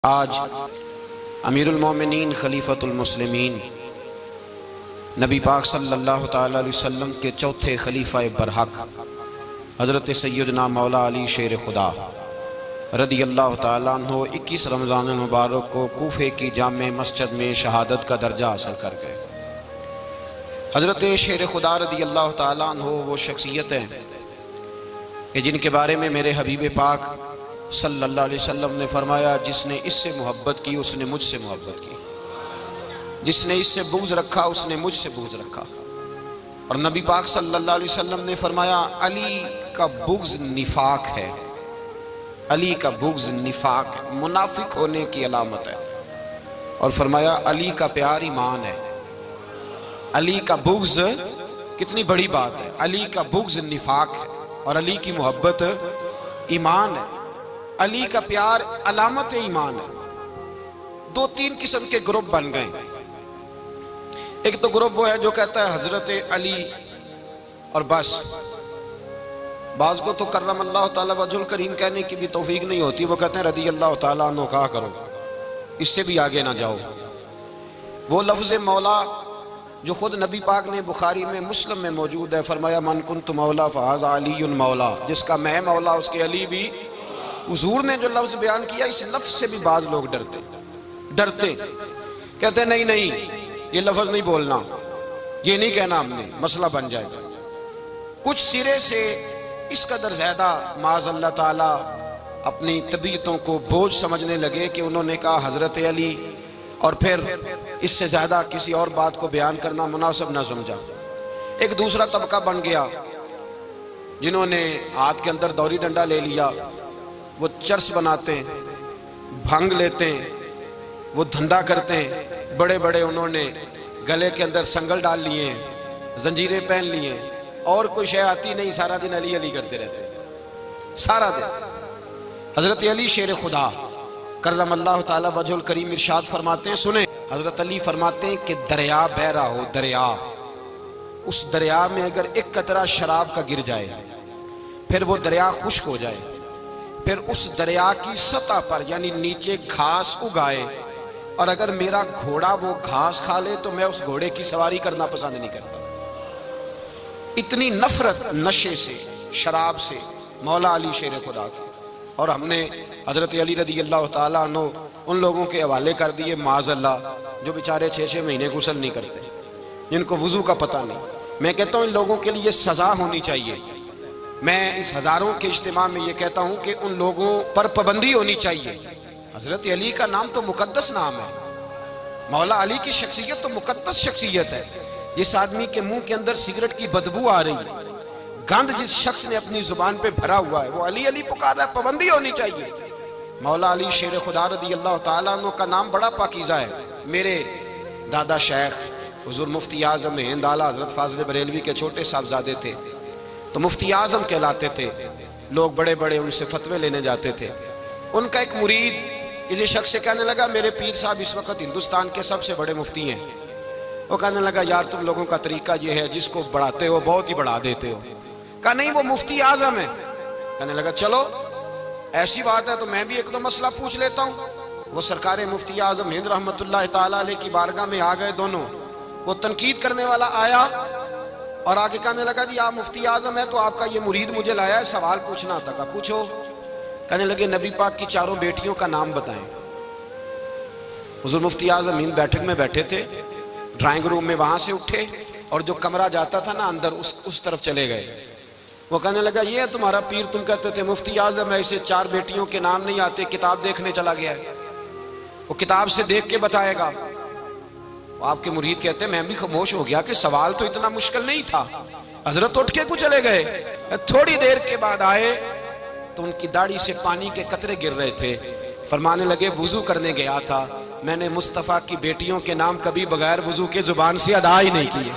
आज अमीरुल मोमिनीन खलीफतुल मुस्लिमीन नबी पाक सल्लल्लाहु ताला अलैहि वसल्लम के चौथे खलीफा बरहक हज़रत सैयदना मौला अली शेर खुदा रदी अल्लाह ताला अन्हु 21 रमज़ान मुबारक को कूफे की जामे मस्जिद में शहादत का दर्जा हासिल कर गए। हज़रत शेर खुदा रदी अल्लाह ताला अन्हु वो शख्सियत हैं कि जिनके बारे में मेरे हबीब पाक सल्लल्लाहु अलैहि वसल्लम ने फरमाया, जिसने इससे मोहब्बत की उसने मुझसे मोहब्बत की, जिसने इससे बुग़्ज़ रखा उसने मुझसे बुग़्ज़ रखा। और नबी पाक सल्लल्लाहु अलैहि वसल्लम ने फरमाया, अली का बुग़्ज़ निफाक है, अली का बुग़्ज़ निफाक मुनाफिक होने की अलामत है। और फरमाया अली का प्यार ईमान है। अली का बुग़्ज़ कितनी बड़ी बात है, अली का बुग़्ज़ निफाक है और अली की मोहब्बत ईमान है। अली का प्यार अलामत ईमान है। दो तीन किस्म के ग्रुप बन गए। एक तो ग्रुप वो है जो कहता है हजरत अली और बस। बाज को तो कर्रम अल्लाह ताला वजुल करीम कहने की भी तौफीक नहीं होती, वो कहते हैं रदी अल्लाह ताला अन्हु कहा करो, इससे भी आगे ना जाओ। वो लफ्ज़ मौला जो खुद नबी पाक ने बुखारी में मुस्लिम में मौजूद है, फरमाया मन कुन्तु मौला फहाज़ा अलीयुन मौला, जिसका मैं मौला उसके अली भी। हुजूर ने जो लफ्ज बयान किया, इस लफ्ज से भी बाज लोग डरते कहते नहीं नहीं ये लफ्ज नहीं बोलना, ये नहीं कहना, हमने मसला बन जाएगा। कुछ सिरे से इस कदर ज्यादा माज़ अल्लाह ताला अपनी तबीयतों को बोझ समझने लगे कि उन्होंने कहा हजरत अली, और फिर इससे ज्यादा किसी और बात को बयान करना मुनासिब ना समझा। एक दूसरा तबका बन गया जिन्होंने हाथ के अंदर दौरी डंडा ले लिया, वो चर्स बनाते हैं, भांग लेते हैं, वो धंधा करते हैं, बड़े बड़े उन्होंने गले के अंदर संगल डाल लिए हैं, जंजीरें पहन लिए हैं, और कोई शय आती नहीं, सारा दिन अली अली करते रहते हैं सारा दिन। हजरत अली शेर खुदा कर्रम अल्लाह ताला वजहुल करीम इरशाद फरमाते हैं, सुने हजरत अली फरमाते हैं कि दरिया बह रहा हो, दरिया, उस दरिया में अगर एक कतरा शराब का गिर जाए, फिर वो दरिया खुश्क हो जाए, फिर उस दरिया की सतह पर यानी नीचे घास उगाए, और अगर मेरा घोड़ा वो घास खा ले तो मैं उस घोड़े की सवारी करना पसंद नहीं करता। इतनी नफरत नशे से, शराब से मौला अली शेर खुदा की। और हमने हजरत अली रदी अल्लाह ताला अन्हु उन लोगों के हवाले कर दिए माज़अल्लाह, जो बेचारे 6-6 महीने गुस्ल नहीं करते, जिनको वजू का पता नहीं। मैं कहता हूँ इन लोगों के लिए सजा होनी चाहिए। मैं इस हजारों के इज्तिमा में ये कहता हूँ कि उन लोगों पर पाबंदी होनी चाहिए। हजरत अली का नाम तो मुकद्दस नाम है, मौला अली की शख्सियत तो मुकद्दस शख्सियत है। जिस आदमी के मुंह के अंदर सिगरेट की बदबू आ रही है, गंद जिस शख्स ने अपनी जुबान पे भरा हुआ है, वो अली अली पुकार रहा है, पाबंदी होनी चाहिए। मौला अली शेर खुदा रदी अल्लाह ताला अन्हु का नाम बड़ा पाकीज़ा है। मेरे दादा शेख हुजूर मुफ्ती आज़म हिंद आला हजरत फाज़िल बरेलवी के छोटे साहबजादे थे, तो मुफ्ती आज़म कहलाते थे। लोग बड़े बड़े उनसे फतवे लेने जाते थे। उनका एक मुरीद किसी शख्स से कहने लगा, मेरे पीर साहब इस वक्त हिंदुस्तान के सबसे बड़े मुफ्ती हैं। वो कहने लगा, यार तुम लोगों का तरीका ये है, जिसको बढ़ाते हो बहुत ही बढ़ा देते हो। कहा नहीं, वो मुफ्ती आज़म है। कहने लगा चलो ऐसी बात है तो मैं भी एक दो मसला पूछ लेता हूँ। वो सरकार मुफ्ती आज़म हिंद रहमतुल्लाह ताला अलैह की बारगाह में आ गए दोनों। वो तनकीद करने वाला आया और आगे कहने लगा, जी आप मुफ्ती आज़म है तो आपका ये मुरीद मुझे लाया है, सवाल पूछना था। कहा पूछो। कहने लगे नबी पाक की चारों बेटियों का नाम बताएं। हुजूर मुफ्ती आज़म हिंद बैठक में बैठे थे, ड्राइंग रूम में, वहां से उठे और जो कमरा जाता था ना अंदर, उस तरफ चले गए। वो कहने लगा, ये है तुम्हारा पीर, तुम कहते थे मुफ्ती आज़म है, इसे 4 बेटियों के नाम नहीं आते, किताब देखने चला गया है, वो किताब से देख के बताएगा। आपके मुरीद कहते हैं मैं भी खामोश हो गया कि सवाल तो इतना मुश्किल नहीं था। हजरत उठ के कुछ चले गए। थोड़ी देर के बाद आए तो उनकी दाढ़ी से पानी के कतरे गिर रहे थे। फरमाने लगे, वुजू करने गया था, मैंने मुस्तफ़ा की बेटियों के नाम कभी बगैर वुजू के जुबान से अदा ही नहीं किए।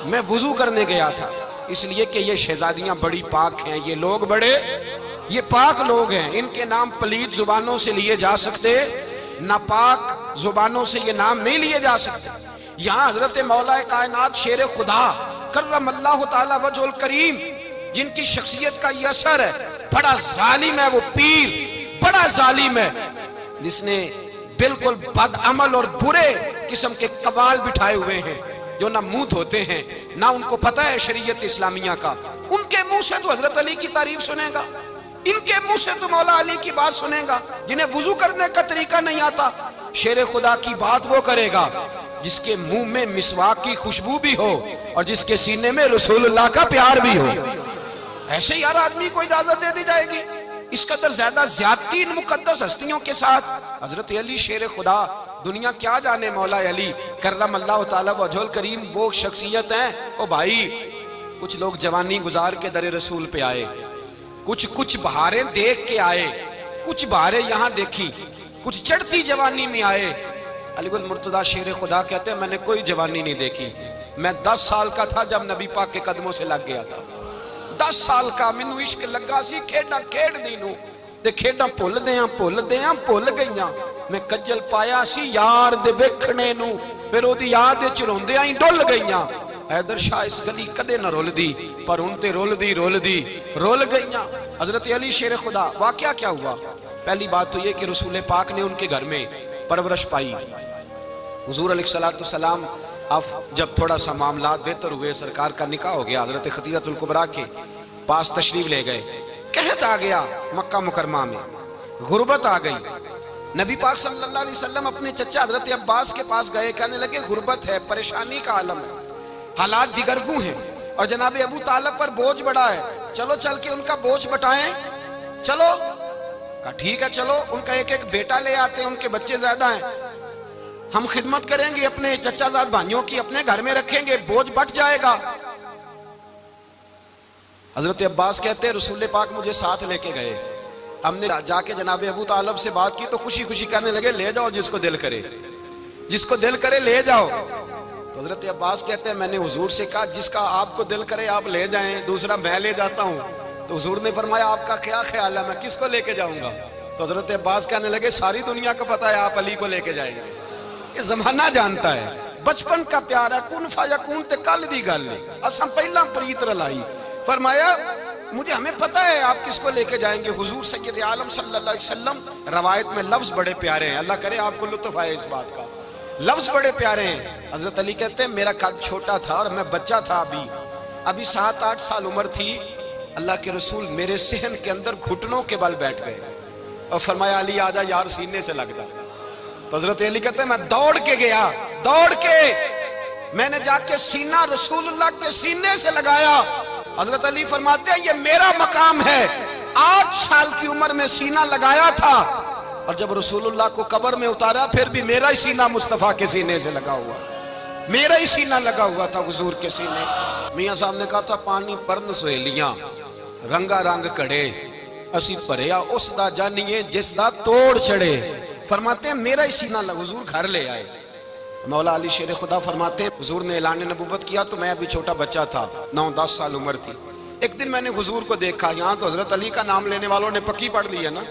मैं वुजू करने गया था इसलिए कि ये शहजादियां बड़ी पाक हैं, ये लोग बड़े ये पाक लोग हैं, इनके नाम पलीद जुबानों से लिए जा सकते, नापाक जुबानों से ये नाम नहीं लिए जा सकते। यहाँ हजरत मौला कायनात शेर खुदा कर्रम अल्लाह ताला वजहुल करीम, जिनकी शख्सियत का ये असर है, बड़ा जालिम है वो पीर, बड़ा जालिम है। जिसने बिल्कुल बदअमल और बुरे किस्म के कबाल बिठाए हुए हैं, जो ना मुंह धोते हैं ना उनको पता है शरीयत इस्लामिया का, उनके मुंह से तो हजरत अली की तारीफ सुनेगा, इनके मुंह से तो मौला अली की बात सुनेगा। जिन्हें वुजू करने का तरीका नहीं आता, शेर खुदा की बात वो करेगा जिसके मुंह में मिसवाक की खुशबू भी हो और जिसके सीने में रसूलुल्लाह का प्यार भी हो। ऐसे यार आदमी को इजाजत दे दी जाएगी? इस कदर ज्यादा ज्यादती इन मुकद्दस हस्तियों के साथ। हजरत अली शेर खुदा, दुनिया क्या जाने मौला अली करमल्लाहु ताला वजहुल करीम वो शख्सियत है। ओ भाई, कुछ लोग जवानी गुजार के दरे रसूल पे आए, कुछ बहारें देख के आए, कुछ बहारें यहां देखी, कुछ चढ़ती जवानी में आए। अलीगुल मुर्तजा शेर खुदा कहते हैं मैंने कोई जवानी नहीं देखी, मैं 10 साल का था जब नबी पाक के कदमों से लग गया था। 10 साल का मैनू इश्क लगा सी, खेडा खेडदी नूं ते खेडा भुल गईयां। मैं कज्जल पाया सी यार दे वेखणे नूं, फिर ओदी याद विच रोंदियां ही डुल गईयां। हैदर शाह इस गली कदे ना रुलदी, पर हुण ते रुलदी रुल गईयां। हजरत अली शेर खुदा, वाकया क्या हुआ? पहली बात तो ये कि रसूल पाक ने उनके घर में परवरिश पाई। हुजूर अलैहिस्सलाम अब जब थोड़ा सा मामला बेहतर हुए, सरकार का निकाह हो गया, हजरत खदीजतुल कुबरा के पास तशरीफ ले गए। कहत आ गया मक्का मुकरमा में, गुर्बत आ गई। नबी पाक सल्लल्लाहु अलैहि वसल्लम अपने चचा हजरत अब्बास के पास गए, कहने लगे गुर्बत है, परेशानी का आलम है, हालात दिगरगू हैं और जनाब अबू तालिब पर बोझ बड़ा है, चलो चल के उनका बोझ बटाएं। चलो, कहा ठीक है चलो। उनका एक एक बेटा ले आते हैं, उनके बच्चे ज्यादा हैं, हम खिदमत करेंगे अपने चचाजाद भाइयों की, अपने घर में रखेंगे, बोझ बट जाएगा। हजरत अब्बास कहते हैं रसूल पाक मुझे साथ लेके गए, हमने जाके जनाब अबू तालिब से बात की तो खुशी खुशी कहने लगे ले जाओ जिसको दिल करे ले जाओ। तो हजरत अब्बास कहते हैं मैंने हुजूर से कहा जिसका आपको दिल करे आप ले जाएं, दूसरा मैं ले जाता हूँ। तो हुजूर ने फरमाया आपका क्या ख्याल है, मैं किसको लेके जाऊंगा? तो हजरत अब्बास कहने लगे सारी दुनिया को पता है आप अली को लेके जाएंगे, ये जमाना जानता है, बचपन का प्यार है, कुन फयकून ते कल दी गल है, अब हम पहला प्रीत रलाई। फरमाया मुझे हमें पता है आप किसको लेके जाएंगे। हुजूर सय्यद आलम सल्लल्लाहु अलैहि वसल्लम, रवायत में लफ्ज बड़े प्यारे हैं, अल्लाह करे आपको लुत्फ आए इस बात का, लफ्ज बड़े प्यारे हैं। हजरत अली कहते हैं मेरा कद छोटा था और मैं बच्चा था, अभी 7-8 साल उम्र थी। अल्लाह के रसूल मेरे सहन के अंदर घुटनों के बल बैठ गए और फरमाया अली आजा यार सीने से लगता। तो हजरत अली कहते हैं मैं दौड़ के गया, मैंने जाके सीना रसूलुल्लाह के सीने से लगाया। हजरत अली फरमाते हैं ये मेरा मकाम है, 8 साल की उम्र में सीना लगाया था और जब रसूलुल्लाह को कब्र में उतारा फिर भी मेरा ही सीना मुस्तफा के सीने से लगा हुआ, मेरा ही सीना लगा हुआ था हुजूर के सीने। मियां साहब ने कहा था पानी परन सहेलियां रंगा रंग कड़े, असी भरिया उस दा जानिए जिस दा तोड़ चढ़े। फरमाते हैं मेरा ही सीना लगा, हुजूर घर ले आए। मौला अली शेर खुदा फरमाते हैं हुजूर ने ऐलान नबुव्वत किया तो मैं अभी छोटा बच्चा था, 9-10 साल उम्र थी। एक दिन मैंने हुजूर को देखा, यहाँ तो हजरत अली का नाम लेने वालों ने पक्की पढ़ ली है ना,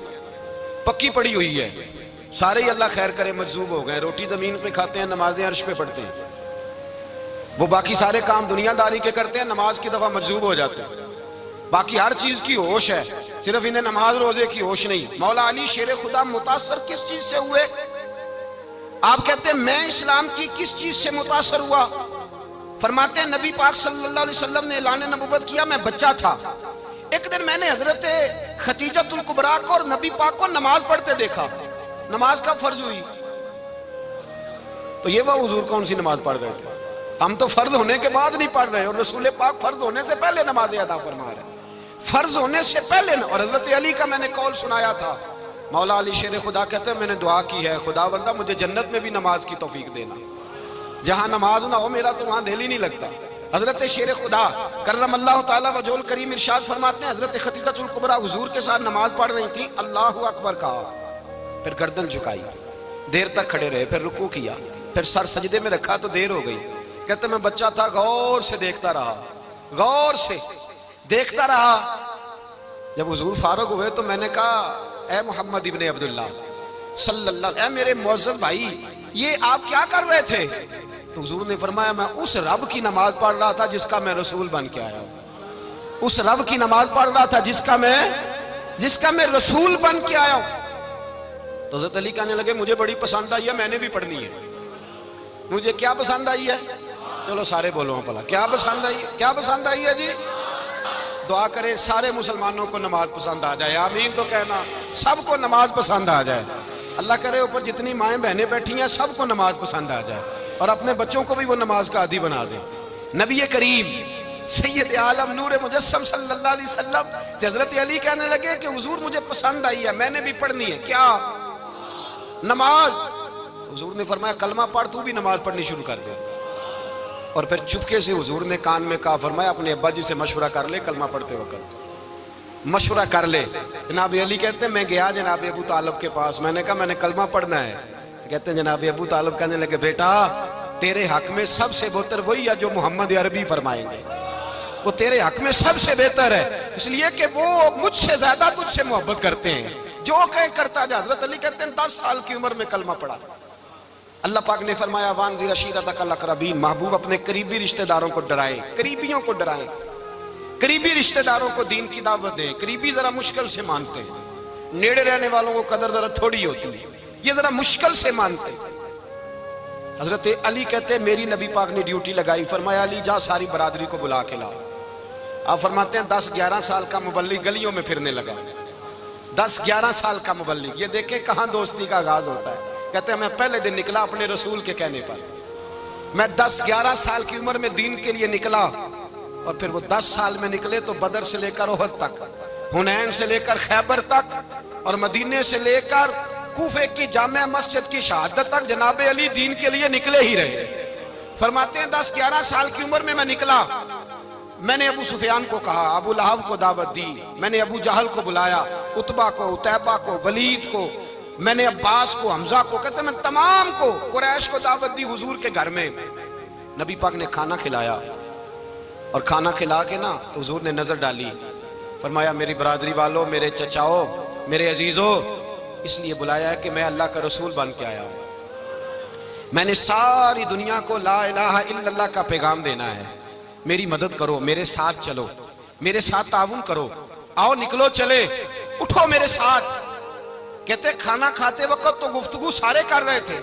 पक्की पड़ी हुई है, सारे ही अल्लाह खैर करे मजजूब हो गए, रोटी जमीन पे खाते हैं, नमाजें अर्श पे पढ़ते हैं, वो बाकी सारे काम दुनियादारी के करते हैं, नमाज की दफा मजजूब हो जाते हैं, बाकी हर चीज की होश है, सिर्फ इन्हें नमाज रोजे की होश नहीं। मौला अली शेर खुदा मुतासर किस चीज से हुए? आप कहते हैं मैं इस्लाम की किस चीज से मुतासर हुआ? फरमाते हैं नबी पाक सल्लल्लाहु अलैहि वसल्लम ने ऐलान नबुव्वत किया, मैं बच्चा था, एक दिन मैंने हजरत खदीजतुल कुबरा को और नबी पाक को नमाज पढ़ते देखा। नमाज का फर्ज हुई तो ये वह हुजूर कौन सी नमाज पढ़ रहे थे? हम तो फर्ज होने के बाद नहीं पढ़ रहे और रसूल पाक फर्ज होने से पहले नमाज अदा फरमा रहे, फर्ज होने से पहले। और हजरत अली का मैंने कौल सुनाया था, मौला अली शेर खुदा कहते हैं मैंने दुआ की है खुदा बंदा मुझे जन्नत में भी नमाज की तौफीक देना, जहां नमाज ना हो मेरा तो वहां दिल ही नहीं लगता। हजरत शेर खुदा करमल्लाहु ताला वजहुल करीम इरशाद फरमाते हैं हजरत खदीजतुल कुबरा हुजूर के साथ नमाज पढ़ रही थी, अल्लाहु अकबर कहा, फिर गर्दन झुकाई, देर तक खड़े रहे, फिर रुकू किया, फिर सर सजदे में रखा तो देर हो गई। कहते मैं बच्चा था, गौर से देखता रहा, गौर से देखता रहा। जब हुजूर फारूक हुए तो मैंने कहा ए मोहम्मद इब्ने अब्दुल्लाह सल्लल्लाहु अलैहि, मेरे मुअज्जल भाई ये आप क्या कर रहे थे? तो हुजूर ने फरमाया मैं उस रब की नमाज पढ़ रहा था जिसका मैं रसूल बन के आया हूं, उस रब की नमाज पढ़ रहा था जिसका मैं रसूल बन के आया हूं। तो हज़रत अली कहने लगे मुझे बड़ी पसंद आई है, मैंने भी पढ़नी है। मुझे क्या पसंद आई है? चलो सारे बोलो भला, क्या पसंद आई है? क्या पसंद आई है जी? दुआ करें सारे मुसलमानों को नमाज पसंद आ जाए, आमीन तो कहना। सबको नमाज पसंद आ जाए, अल्लाह करे ऊपर जितनी माएँ बहनें बैठी हैं सबको नमाज पसंद आ जाए, और अपने बच्चों को भी वो नमाज का आदी बना दें। नबी करीम सैयद आलम नूर मुजस्सम सल्लल्लाहु अलैहि वसल्लम हज़रत अली कहने लगे कि हुजूर मुझे पसंद आई है, मैंने भी पढ़नी है। क्या? नमाज। हुजूर ने फरमाया कलमा पढ़, तू भी नमाज पढ़नी शुरू कर दे। और फिर चुपके से हुजूर ने कान में कहा, फरमाया अपने अब्बा जी से मशवरा कर ले, कलमा पढ़ते वक्त मशवरा कर ले। जनाब अली कहते हैं मैं गया जनाब अबू तालिब के पास, मैंने कहा मैंने कलमा पढ़ना है। तो कहते हैं जनाब अबू तालिब कहने लगे बेटा तेरे हक में सबसे बेहतर वही है जो मोहम्मद अरबी फरमाएंगे, वो तेरे हक में सबसे बेहतर है, इसलिए कि वो मुझसे ज्यादा तुझसे मोहब्बत करते हैं, जो कहे करता जा। हज़रत अली कहते हैं 10 साल की उम्र में कलमा पढ़ा। अल्लाह पाक ने फरमाया वानज़िर अशीरतकल अक़रबीन, महबूब अपने करीबी रिश्तेदारों को डराएं, करीबियों को डराएं, करीबी रिश्तेदारों को दीन की दावत दें। करीबी जरा मुश्किल से मानते हैं, नेड़े रहने वालों को कदर जरा थोड़ी होती है, ये जरा मुश्किल से मानते हैं। हज़रत अली कहते हैं मेरी नबी पाक ने ड्यूटी लगाई, फरमाया अली जा सारी बरादरी को बुला के ला। आप फरमाते हैं 10-11 साल का मुबल्लिग गलियों में फिरने लगा। 10-11 साल का मुबल्लिग, ये देखे कहाँ दोस्ती का आगाज होता है। कहते हैं मैं पहले दिन निकला अपने रसूल के कहने पर, मैं 10-11 साल की उम्र में दीन के लिए निकला, और फिर वो 10 साल में निकले तो बदर से लेकर ओहद तक, हुनैन से लेकर खैबर तक, और मदीने से लेकर कूफे की जामे मस्जिद की शहादत तक जनाब अली दीन के लिए निकले ही रहे। फरमाते हैं 10-11 साल की उम्र में मैं निकला, मैंने अबू सुफियान को कहा, अबू लहब को दावत दी, मैंने अबू जहल को बुलाया, उतबा को, उतैबा को, वलीद को, मैंने अब्बास को, हमजा को, कहते मैं तमाम को, कुरैश को दावत दी हुजूर के घर में। नबी पाक ने खाना खिलाया, और खाना खिला के ना तो हुजूर ने नजर डाली, फरमाया मेरी बरादरी वालों, मेरे चचाओ, मेरे अजीजों, इसलिए बुलाया है कि मैं अल्लाह का रसूल बन के आया हूं, मैंने सारी दुनिया को ला इलाहा इल्लल्लाह का पैगाम देना है, मेरी मदद करो, मेरे साथ चलो, मेरे साथ ताउन करो, आओ निकलो चले, उठो मेरे साथ। कहते खाना खाते वक्त तो गुफ्तगू सारे कर रहे थे,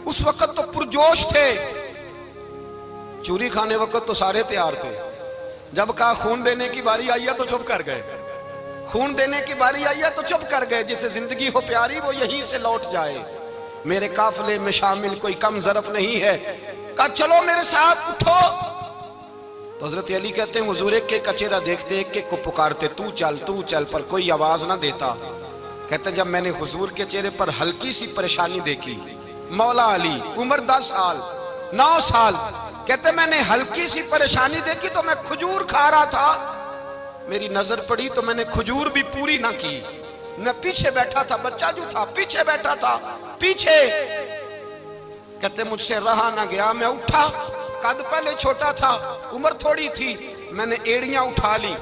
उस वक्त तो पुरजोश थे, चूरी खाने वक्त तो सारे तैयार थे, जब कहा खून देने की बारी आई है तो चुप कर गए, खून देने की बारी आई है तो चुप कर गए, जिसे जिंदगी हो प्यारी वो यहीं से लौट जाए, मेरे काफिले में शामिल कोई कम ज़रफ नहीं है, कहा चलो मेरे साथ उठो। तो हज़रत अली कहते हैं हुजूर एक एक चेहरा देखते, एक एक को पुकारते, तू चल, पर कोई आवाज ना देता। कहते जब मैंने हुजूर के चेहरे पर हल्की सी परेशानी देखी, मौला अली उम्र 10 साल 9 साल, कहते मैंने हल्की सी परेशानी देखी तो मैं खजूर खा रहा था, मेरी नजर पड़ी तो मैंने खजूर भी पूरी ना की, मैं पीछे बैठा था, बच्चा जो था पीछे बैठा था, पीछे। कहते मुझसे रहा ना गया, मैं उठा, कद पहले छोटा था, उम्र थोड़ी थी, मैंने एड़ियां उठा ली,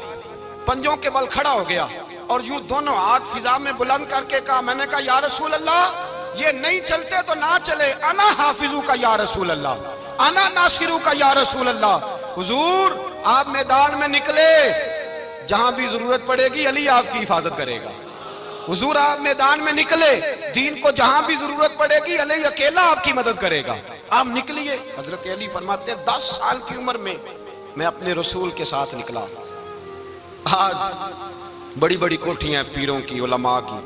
पंजों के बल खड़ा हो गया, और यूं दोनों हाथ फिजा में बुलंद करके कहा, मैंने कहा या रसूल अल्लाह ये नहीं चलते तो ना चले, अना हाफिजू का या रसूल अल्लाह, अना नासिरू का या रसूल अल्लाह। हुजूर आप मैदान में निकले, जहां भी जरूरत पड़ेगी अली आपकी हिफाजत करेगा। हुजूर आप मैदान में निकले, दीन को जहां भी जरूरत पड़ेगी अली अकेला आपकी मदद करेगा, आप निकलिए। हजरत अली फरमाते 10 साल की उम्र में मैं अपने रसूल के साथ निकला। आज बड़ी बड़ी कोठियां पीरों की, उलमा की,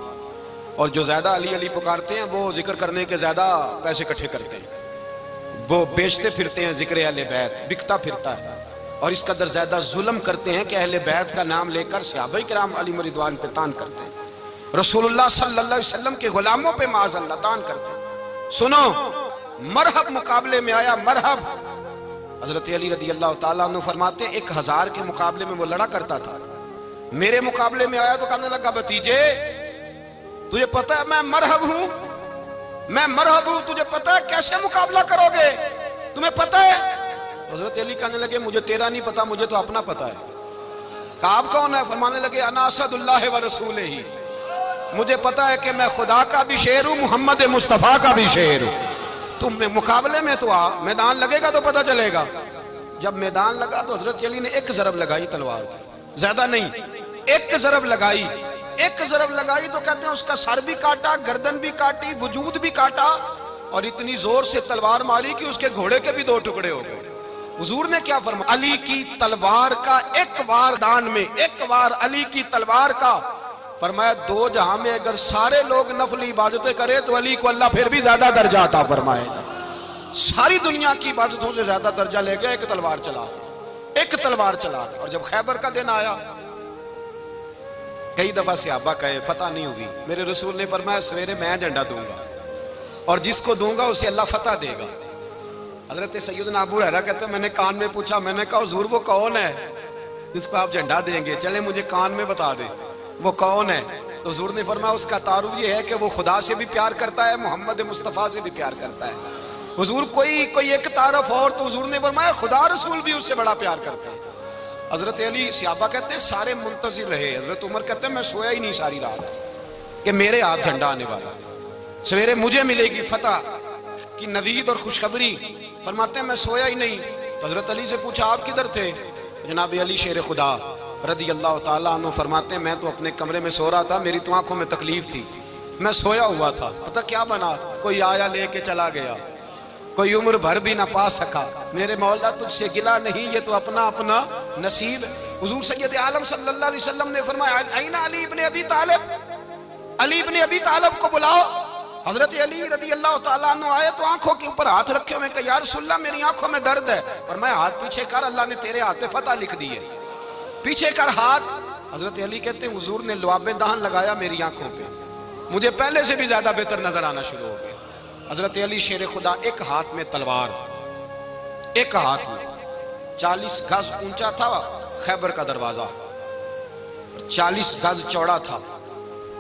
और जो ज्यादा अली अली पुकारते हैं वो जिक्र करने के ज्यादा पैसे इकट्ठे करते हैं, वो बेचते फिरते हैं, जिक्र अहले बैत बिकता फिरता है, और इस कदर ज्यादा जुल्म करते हैं कि अहले बैत का नाम लेकर सहाबा किराम अली रिदवान पे तान करते हैं, रसूलुल्लाह सल्लल्लाहु अलैहि वसल्लम के गुलामों पे माज़अल्लाह तान करते हैं। सुनो मरहब मुकाबले में आया, मरहब। हजरत अली रदी अल्लाह ताला अन्हु फरमाते 1000 के मुकाबले में वो लड़ा करता था, मेरे मुकाबले में आया तो कहने लगा भतीजे तुझे पता है मैं मरहब हूं, मैं मरहब हूं, तुझे पता है कैसे मुकाबला करोगे, तुम्हें पता है? हजरत अली कहने लगे मुझे तेरा नहीं पता, मुझे तो अपना पता है। आप कौन है? फरमाने लगे अना असदुल्लाह व रसूल ही, मुझे पता है कि मैं खुदा का भी शेर हूं, मोहम्मद मुस्तफा का भी शेर हूं। तुम मुकाबले में तो आ, मैदान लगेगा तो पता चलेगा। जब मैदान लगा तो हजरत अली ने एक जरब लगाई तलवार की, ज्यादा नहीं, एक जरब लगाई, एक ज़रब लगाई तो कहते हैं उसका सर भी काटा, गर्दन भी काटी, वजूद भी काटा, और इतनी जोर से तलवार मारी कि उसके घोड़े के भी दो टुकड़े हो गए। हुजूर ने क्या फरमाया, अली की तलवार का एक वार दान में, एक वार अली की तलवार का, फरमाया दो जहां में अगर सारे लोग नफली इबादतें करें तो अली को अल्लाह फिर भी ज्यादा दर्जा अता फरमाएगा। सारी दुनिया की इबादतों से ज्यादा दर्जा ले गया एक तलवार चला, एक तलवार चला। और जब खैबर का दिन आया, कई दफा सहाबा कहे फतह नहीं होगी, मेरे रसूल ने फरमाया सवेरे मैं झंडा दूंगा और जिसको दूंगा उसे अल्लाह फतह देगा। हजरत सैयदना अबू हुरैरा कहते हैं मैंने कान में पूछा, मैंने कहा हुजूर वो कौन है जिसको आप झंडा देंगे, चले मुझे कान में बता दे वो कौन है। तो हुजूर ने फरमाया उसका तारुफ ये है कि वो खुदा से भी प्यार करता है, मोहम्मद मुस्तफ़ा से भी प्यार करता है। हुजूर कोई एक तारफ और, तो हुजूर ने फरमाया खुदा रसूल भी उससे बड़ा प्यार करता है। हजरत अली, सहाबा कहते हैं सारे मुंतजिर रहे। हजरत उमर कहते हैं मैं सोया ही नहीं सारी रात कि मेरे हाथ झंडा आने वाला, सवेरे मुझे मिलेगी फतह की नवीद और खुशखबरी। फरमाते हैं मैं सोया ही नहीं। तो हजरत अली से पूछा आप किधर थे, जनाब अली शेर खुदा रदी अल्लाह ताला अन्हु फरमाते हैं मैं तो अपने कमरे में सो रहा था, मेरी तो आंखों में तकलीफ थी, मैं सोया हुआ था, पता क्या बना, कोई आया लेके चला गया, कोई उम्र भर भी ना पा सका। मेरे मौला तुझसे गिला नहीं, ये तो अपना अपना नसीब। हुजूर सैयद आलम सल्लल्लाहु अलैहि वसल्लम ने फरमाया ऐना अली इब्ने अबी तालिब, अली इब्ने अबी तालिब को बुलाओ। हजरत अली रदी अल्लाह ताला अन्हु आए तो आंखों के ऊपर हाथ रखे हुए, कहा या रसूलल्लाह मेरी आंखों में दर्द है। और मैं हाथ पीछे कर, अल्लाह ने तेरे हाथ पे फतह लिख दी है, पीछे कर हाथ। हजरत अली कहते हैं हुजूर ने लुआबे दहन लगाया मेरी आंखों पे, मुझे पहले से भी ज्यादा बेहतर नजर आना शुरू हो गया। हजरत अली शेर खुदा, एक हाथ में तलवार, एक हाथ में 40 गज ऊंचा था खैबर का दरवाजा, 40 गज चौड़ा था।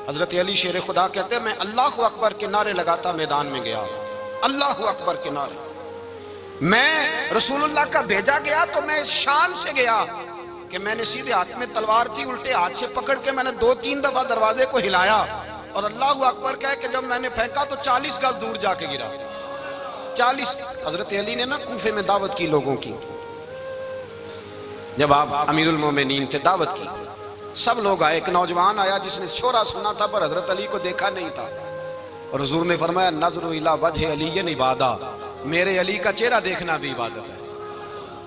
हजरत अली शेर खुदा कहते हैं मैं अल्लाह अकबर के नारे लगाता मैदान में गया, अल्लाह अकबर के नारे। मैं रसूलुल्लाह का भेजा गया तो मैं शान से गया कि मैंने सीधे हाथ में तलवार थी, उल्टे हाथ से पकड़ के मैंने 2-3 दफा दरवाजे को हिलाया और अल्लाह अकबर कह के जब मैंने फेंका तो 40 गज दूर जाके गिरा। 40। हजरत अली ने ना कूफे में दावत की लोगों की, जब आप अमीरुल मोमिनीन थे, दावत की, सब लोग आए। एक नौजवान आया जिसने शोरा सुना था पर हजरत अली को देखा नहीं था, और हुजूर ने फरमाया नज़रु इला वजह अली इबादा, मेरे अली का चेहरा देखना भी इबादत है।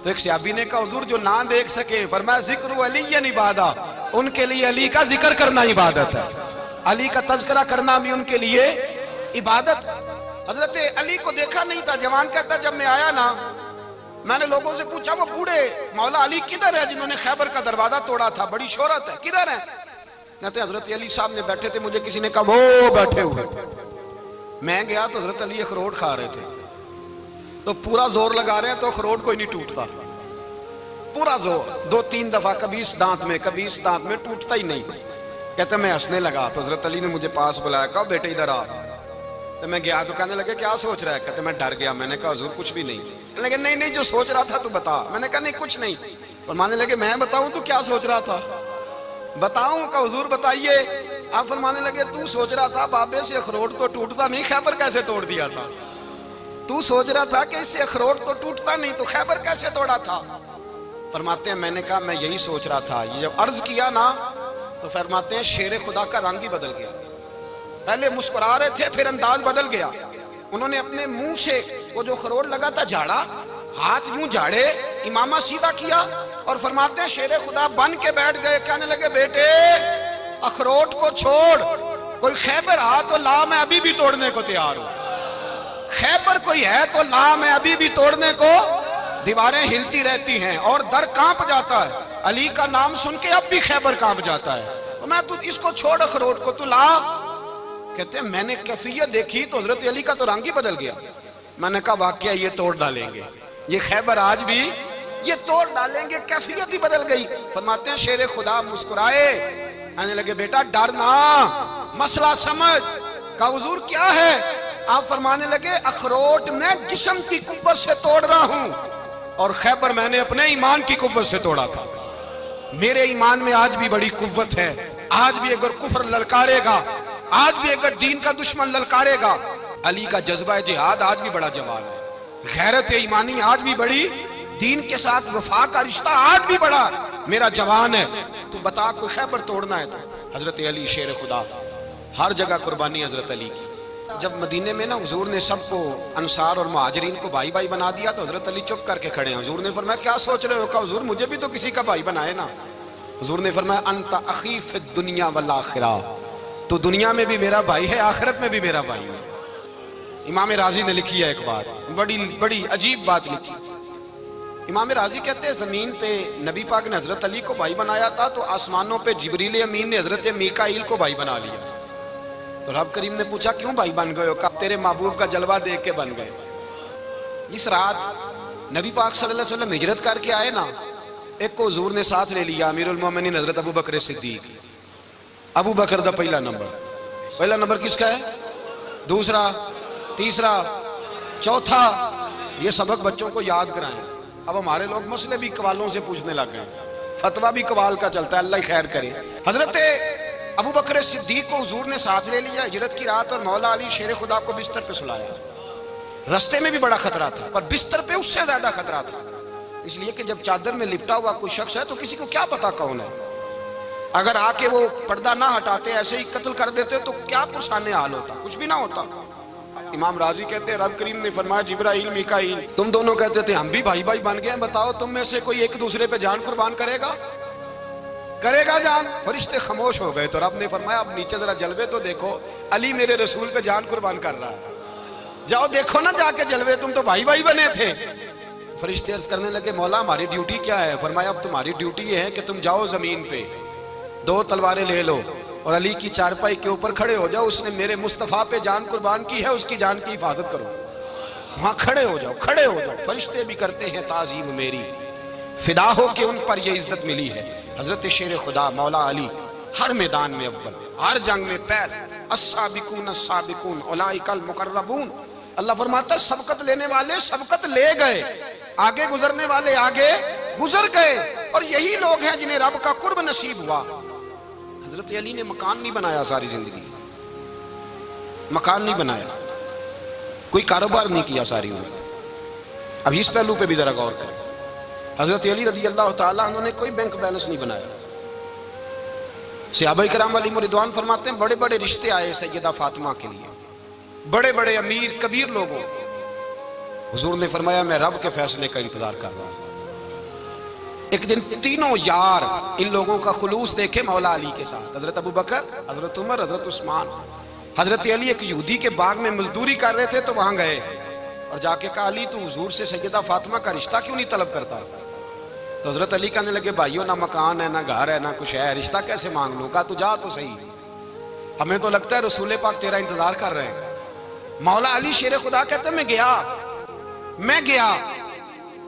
तो एक सहाबी ने कहा हुजूर जो ना देख सके, फरमाया जिक्र अली इबादा, उनके लिए अली का जिक्र करना इबादत है, अली का तज़किरा करना भी उनके लिए इबादत। हजरत अली को देखा नहीं था। जवान कहता जब मैं आया ना, मैंने लोगों से पूछा वो बूढ़े मौला अली किधर है जिन्होंने खैबर का दरवाजा तोड़ा था, बड़ी शोहरत है, किधर है? कहते हजरत अली साहब ने बैठे थे, मुझे किसी ने कहा वो बैठे हुए। मैं गया तो हजरत अली अखरोट खा रहे थे, तो पूरा जोर लगा रहे हैं तो अखरोट कोई नहीं टूटता, पूरा जोर 2-3 दफा, कभी इस दांत में कभी इस दांत में, टूटता ही नहीं। कहते मैं हंसने लगा तो हजरत अली ने मुझे पास बुलाया, कहा बेटे इधर आ। तो मैं गया तो कहने लगे क्या सोच रहा है? कहते मैं डर गया। मैंने कहा हुजूर कुछ भी नहीं। लेकिन नहीं नहीं जो सोच रहा था तू बता। मैंने कहा नहीं कुछ नहीं। फरमाने लगे मैं बताऊं तू क्या सोच रहा था? बताऊं? का हुजूर बताइए। आप फरमाने लगे तू सोच रहा था बाबे से अखरोट तो टूटता नहीं, खैबर कैसे तोड़ दिया था? तू सोच रहा था कि इससे अखरोट तो टूटता नहीं तो खैबर कैसे तोड़ा था? फरमाते हैं मैंने कहा मैं यही सोच रहा था। ये जब अर्ज किया ना तो फरमाते हैं शेर खुदा का रंग ही बदल गया। पहले मुस्कुरा रहे थे फिर अंदाज बदल गया। उन्होंने अपने मुंह से वो जो खरोट लगा था झाड़ा, हाथ यूं झाड़े, इमामा सीधा किया और फरमाते हैं शेर खुदा बन के बैठ गए। कहने लगे बेटे अखरोट को छोड़, कोई खैबर आ तो ला, मैं अभी भी तोड़ने को तैयार हूं। खैबर कोई है तो ला, मैं अभी भी तोड़ने को। दीवारें हिलती रहती हैं और दर कांप जाता है। अली का नाम सुन के अब भी खैबर कांप जाता है। तो मैं तू इसको छोड़ अखरोट को, तू ला। कहते हैं मैंने कैफियत देखी तो हजरत अली का तो रंग ही बदल गया। मैंने कहा वाकया ये तोड़ डालेंगे, ये खैबर आज भी ये तोड़ डालेंगे, कैफियत ही बदल गई। फरमाते हैं शेर खुदा मुस्कुराए, आने लगे बेटा डर ना, मसला समझ। का हुजूर क्या है? आप फरमाने लगे अखरोट मैं जिस्म की कुव्वत से तोड़ रहा हूं और खैबर मैंने अपने ईमान की कुव्वत से तोड़ा था। मेरे ईमान में आज भी बड़ी कुव्वत है। आज भी अगर कुफ्र ललकारेगा, आज भी अगर दीन का दुश्मन ललकारेगा, अली का जज्बा जिहाद आज भी बड़ा जवान है। गैरत ईमानी आज भी बड़ी, दीन के साथ वफा का रिश्ता आज भी बड़ा मेरा जवान है। तू बता कोई खैबर तोड़ना है तो हजरत अली शेर खुदा, हर जगह कुर्बानी हजरत अली की। जब मदीने में ना हुजूर ने सबको अंसार और मुहाजिरीन को भाई भाई बना दिया तो हजरत अली चुप करके खड़े हैं। हुजूर ने फरमाया क्या सोच रहे हो? कहा हुजूर मुझे भी तो किसी का भाई बनाए ना। हुजूर ने फरमाया अंत अखी फिद दुनिया वल आखिरा, तो दुनिया में भी मेरा भाई है, आखिरत में भी मेरा भाई है। इमाम राजी ने लिखी है एक बात, बड़ी बड़ी अजीब बात लिखी। इमाम राजी कहते हैं जमीन पे नबी पाक ने हजरत अली को भाई बनाया था तो आसमानों पे जिब्रील अमीन ने हजरत मीकाईल को भाई बना लिया। तो रब करीम ने पूछा क्यों भाई बन गए हो? कब तेरे महबूब का जलवा देख के बन गए। इस रात नबी पाक सल्लल्लाहु अलैहि वसल्लम हिजरत करके आए ना, एक को हुजूर ने साथ ले लिया, अमीरुल मोमिनीन हजरत अबू बकर सिद्दीक। अबू बकर दा पहला नंबर किसका है? दूसरा, तीसरा, चौथा। ये सबक बच्चों को याद कराएं। अब हमारे लोग मसले भी कवालों से पूछने लग गए, फतवा भी कवाल का चलता है, अल्लाह खैर करे। हजरत अबू बकर सिद्दीक को हुजूर ने साथ ले लिया हिजरत की रात और मौला अली शेर खुदा को बिस्तर पे सुलाया। रास्ते में भी बड़ा खतरा था पर बिस्तर पे उससे ज्यादा खतरा था, इसलिए कि जब चादर में लिपटा हुआ कोई शख्स है तो किसी को क्या पता कौन है। अगर आके वो पर्दा ना हटाते ऐसे ही कत्ल कर देते तो क्या पुरसाने हाल होता, कुछ भी ना होता। इमाम राजी कहते हैं रब करीम ने फरमाया जिब्राइल मीकाईल तुम दोनों कहते थे हम भी भाई भाई बन गए, बताओ तुम में से कोई एक दूसरे पे जान कुर्बान करेगा जान? फरिश्ते खामोश हो गए। तो रब ने फरमाया अब नीचे जरा जलवे तो देखो, अली मेरे रसूल पे जान कुर्बान कर रहा है, जाओ देखो ना जाके जलवे, तुम तो भाई भाई बने थे। फरिश्ते अर्ज करने लगे मौला हमारी ड्यूटी क्या है? फरमाया अब तुम्हारी ड्यूटी ये है कि तुम जाओ जमीन पे 2 तलवारें ले लो और अली की चारपाई के ऊपर खड़े हो जाओ, उसने मेरे मुस्तफ़ा पे जान कुर्बान की है, उसकी जान की हिफाजत करो। वहां खड़े हो जाओ। फरिश्ते भी करते हैं ताजीम मेरी, फिदा हो के उन पर ये इज्जत मिली है। हजरत शेर खुदा मौला अली हर मैदान में अव्वल, हर जंग में पहल, अस्साबिकून अस्साबिकून उलाइकल मुकर्रबून। अल्लाह फरमाता सबकत लेने वाले सबकत ले गए, आगे गुजरने वाले आगे गुजर गए, और यही लोग हैं जिन्हें रब का कुर्ब नसीब हुआ। हजरत अली ने मकान नहीं बनाया, सारी जिंदगी मकान नहीं बनाया, कोई कारोबार नहीं किया सारी उम्र। अब इस पहलू पे भी जरा गौर करें। हजरत अली रज़ी अल्लाह ताला उन्होंने कोई बैंक बैलेंस नहीं बनाया। सहाबा किराम अलैहिम रिदवान फरमाते हैं बड़े बड़े रिश्ते आए सैयदा फातिमा के लिए, बड़े बड़े अमीर कबीर लोगों। हुजूर ने फरमाया मैं रब के फैसले का इंतजार कर रहा हूं। एक दिन तीनों यार इन लोगों का खुलूस देखे मौला अली के साथ, हजरत अबू बकर, हजरत उमर, हजरत उस्मान। हजरत अली एक यहूदी के बाग में मजदूरी कर रहे थे तो वहां गए और जाके कहा अली तू हुजूर से सैयदा फातिमा का रिश्ता क्यों नहीं तलब करता? तो हजरत अली कहने लगे भाइयों ना मकान है ना घर है ना कुछ है, रिश्ता कैसे मांग लूं? कहा तू जा तो सही, हमें तो लगता है रसूल पाक तेरा इंतजार कर रहे हैं। मौला अली शेर खुदा कहते मैं गया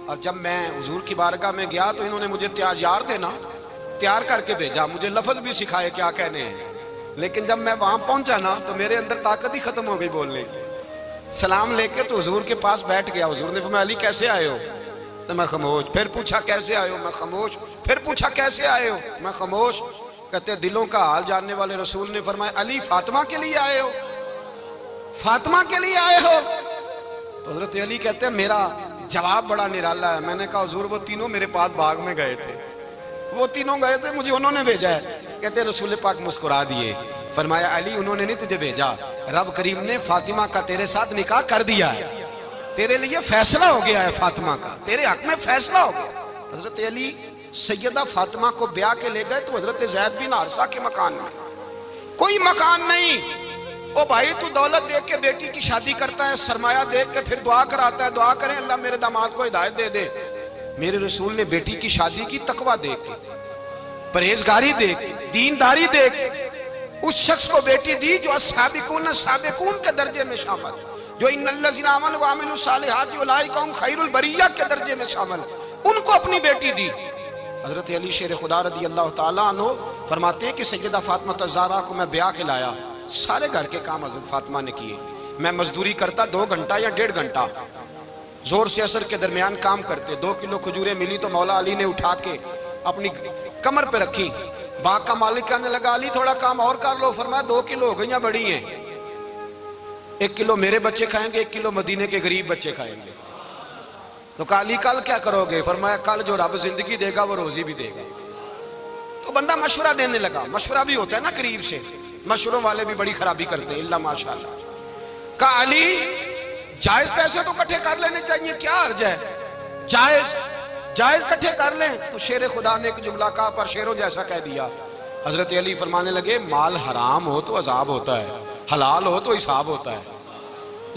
और जब मैं हुजूर की बारगाह में गया तो इन्होंने मुझे यार थे ना तैयार करके भेजा, मुझे लफ्ज भी सिखाए क्या कहने हैं, लेकिन जब मैं वहां पहुंचा ना तो मेरे अंदर ताकत ही खत्म हो गई बोलने की। सलाम लेके तो हुजूर के पास बैठ गया। हुजूर ने फरमाया अली कैसे आए हो? तो मैं खामोश। फिर पूछा कैसे आए हो? मैं खामोश। फिर पूछा कैसे आए हो? मैं खामोश। कहते दिलों का हाल जानने वाले रसूल ने फरमाया अली फातिमा के लिए आए हो? फातिमा के लिए आए हो? तो हजरत अली कहते हैं मेरा जवाब बड़ा निराला है। मैंने कहा हुजूर वो तीनों मेरे पास बाग में गए थे, वो तीनों गए थे, मुझे उन्होंने भेजा है। कहते रसूल पाक मुस्कुरा दिए, फरमाया अली उन्होंने नहीं तुझे भेजा, रब करीम ने फातिमा का तेरे साथ निकाह कर दिया है, तेरे लिए फैसला हो गया है, फातिमा का तेरे हक में फैसला हो गया। हजरत अली सैयदा फातिमा को ब्याह के ले गए तो हजरत ज़ैद बिन हारिसा के मकान में कोई मकान नहीं। ओ भाई तू दौलत देख के बेटी की शादी करता है, सरमाया देख के फिर दुआ कराता है, दुआ करें अल्लाह मेरे दामाद को हिदायत दे दे। मेरे रसूल ने बेटी की शादी की तकवा देख के, परहेजगारी देख के, दीनदारी देख के उस शख्स को बेटी दी जो अस्साबिकून साबिकून के दर्जे में शामिल, जो इन्नल्लज़ीना आमनू व अमिलुस सालिहाति उलाइका हुम खैरुल बरिया के दर्जे में शामिल, उनको अपनी बेटी दी। हजरत अली शेर खुदा रज़ी अल्लाह ताला अन्हु फरमाते हैं कि सैयदा फातिमा ज़हरा को मैं ब्याह के लाया, सारे घर के काम हजरत फातिमा ने किए। मैं मजदूरी करता 2 घंटा या 1.5 घंटा, जोर से असर के दरमियान काम करते। 2 किलो खजूरें मिली तो मौला अली ने उठा के अपनी कमर पे रखी। बाग का मालिक कहने लगा अली थोड़ा काम और कर लो। फरमाया 2 किलो हो गई बड़ी हैं, 1 किलो मेरे बच्चे खाएंगे, 1 किलो मदीने के गरीब बच्चे खाएंगे। तो कहा अली कल क्या करोगे? फरमाया कल जो रब जिंदगी देगा वो रोजी भी देगा। तो बंदा मशवरा देने लगा। मशवरा भी होता है ना करीब से, मशवरों वाले भी बड़ी खराबी करते हैं, इल्ला माशाअल्लाह। कहा अली जायज पैसे तो इकट्ठे कर लेने चाहिए, क्या अर्ज है, जायज इकट्ठे कर लें। तो शेर खुदा ने एक जुमला कहा पर शेरों जैसा कह दिया। हजरत अली फरमाने लगे माल हराम हो तो अजाब होता है, हलाल हो तो हिसाब होता है,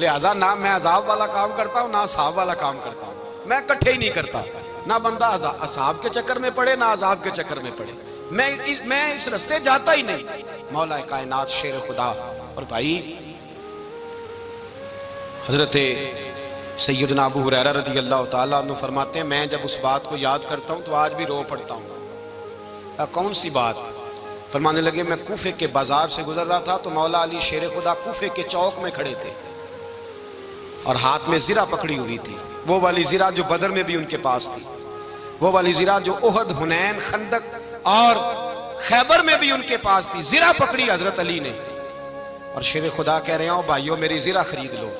लिहाजा ना मैं अजाब वाला काम करता हूँ ना हिसाब वाला काम करता हूँ, मैं इकट्ठे ही नहीं करता, ना बंदा असाब के चक्कर में पड़े ना अजाब के चक्कर में पड़े, मैं इस रास्ते जाता ही नहीं। मौला कायनात शेर खुदा। और भाई हजरत सैयदना अबू हुरैरा रज़ी अल्लाह ताला अन्हु फरमाते हैं मैं जब उस बात को याद करता हूँ तो आज भी रो पड़ता हूँ। कौन सी बात? फरमाने लगे मैं कूफे के बाजार से गुजर रहा था तो मौला अली शेर खुदा कूफे के चौक में खड़े थे और हाथ में ज़िरा पकड़ी हुई थी, वो वाली ज़िरा जो बदर में भी उनके पास थी, वो वाली ज़िरा जो उहद, हुनैन, खंदक और खैबर में भी उनके पास थी। ज़िरा पकड़ी हजरत अली ने और शेर खुदा कह रहे हो भाइयों मेरी ज़िरा खरीद लो,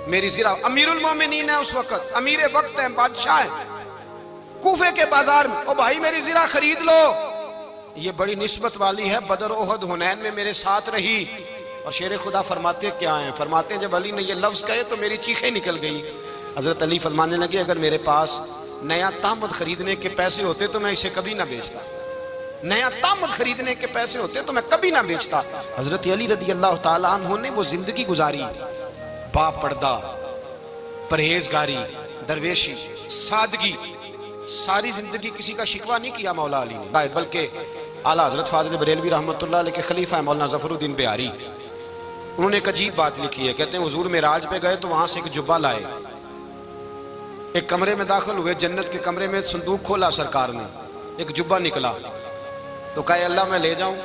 मेरी ज़िरा। अमीरुल मोमिनीन है उस वक्त, अमीर वक्त है, बादशाह है, कूफे के बाजार में, ओ भाई मेरी ज़िरा खरीद लो, ये बड़ी निस्बत वाली है, बदर, उहद, हुनैन में मेरे साथ रही। और शेर खुदा फरमाते क्या हैं? फरमाते हैं जब अली ने ये लफ्ज़ कहे तो मेरी चीखें निकल गई। हजरत अली फरमाने लगे अगर मेरे पास नया तामद खरीदने के पैसे होते तो मैं इसे कभी ना बेचता, नया तामद खरीदने के पैसे होते तो मैं कभी ना बेचता। हजरत अली रज़ी अल्लाह ताला अन्हु ने वो जिंदगी गुजारी, बापर्दा, परहेजगारी, दरवेशी, सादगी, सारी जिंदगी किसी का शिकवा नहीं किया मौला अली ने, बल्कि आला हजरत फाजिल बरेलवी रहमतुल्लाह अलैह के खलीफा है मौलाना ज़फरुद्दीन बिहारी, उन्होंने एक अजीब बात लिखी है। कहते हैं हुजूर मेराज पे गए तो वहां से एक जुब्बा लाए, एक कमरे में दाखिल हुए, जन्नत के कमरे में संदूक खोला सरकार ने, एक जुब्बा निकला तो कहा अल्लाह मैं ले जाऊं?